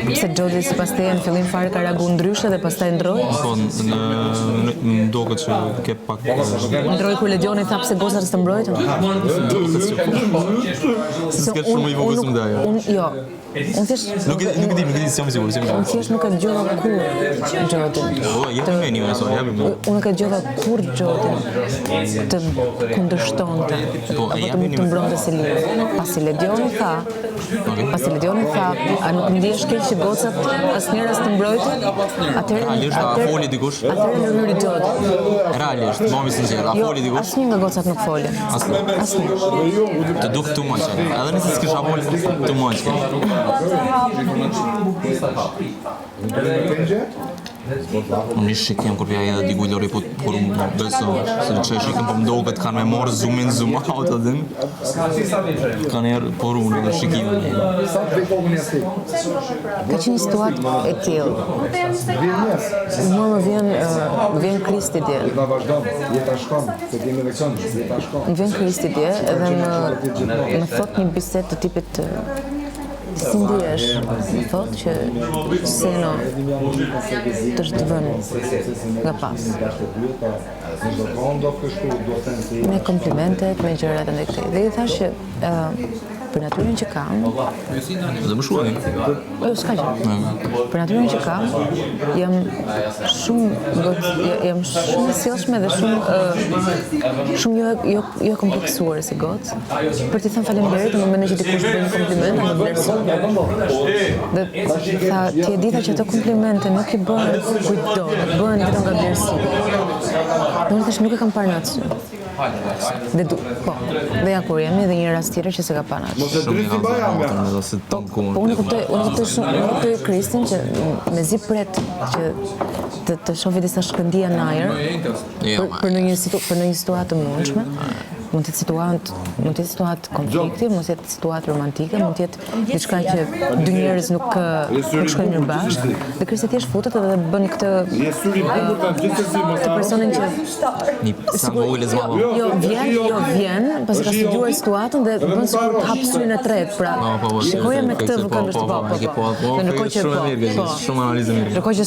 Se Xhodi sipas teje në fillim fare ka reaguar ndryshe dhe pastaj ndroi. Po, më duket që ke pak. Ndroi kur Ledioni tha pse gocat të mbrojtën. S'ke shumë i vogël më daja. Jo. Unë thjesht Nuk e di si jam sigurt. Unë thjesht nuk e dëgjova kur Xhodin. Po, jepi meni më sot, jepi më. Unë nuk e dëgjova kur Xhodin të kundërshtonte apo të mbronte Selin. Pasi Ledioni tha, a nuk ndihesh keq që gocat asnjëra s'të mbrojtën? Realisht, a foli dikush? Atëherë në Xhodi. Realisht, momi sinqer, a foli dikush? Asnjë nga gocat nuk folën. Asnjë. Të duk too much. Edhe nëse s'kisha folë too much. Unë një shikim kur vja edhe diku lori por më beso se që shikim po më doket kanë me marrë zoom in zoom out adin kanë erë por unë edhe shikimin Ka qenë një situatë e tillë. Mua më vjen Kristi dje. Më vjen Kristi dje edhe më thot një bisedë të tipit si ndihesh? Më thot që Seno të është vënë nga pas. Me komplimentet, me gjërat e këtij. Dhe i thash që për natyrën që kam, dhe më shuani s'ka gjë. Për natyrën që kam, jam shumë e sjellshme dhe shumë jo kompleksuar si gocë. Për t'i thënë faleminderit në momentin që dikush bën një kompliment, më vlerëson. Dhe tha, ti e dita që ato komplimente nuk i bën kujtdo, bëhen vetëm nga vlerësimi. Dhe unë thash nuk e kam parë në atë sy. Dhe ja kur jemi dhe një rast tjetër që se ka parë në atë. Po unë kuptoj Kristin që mezi pret që të shohë disa shkëndija në ajër për në një situatë të mundshme. Mund të jetë situatë konflikti, mund të jetë situatë romantike, mund të jetë diçka që dy njerëz nuk shkojnë mirë bashkë. Dhe Kristi thjesht futet edhe bën këtë personin që një sangojë zgjava. Jo vjen, pasi ka studiuar situatën dhe bën sikur të hap syrin e tretë. Pra, shikoje me këtë vëkëndër të shumë analizë mirë. Ndërkohë që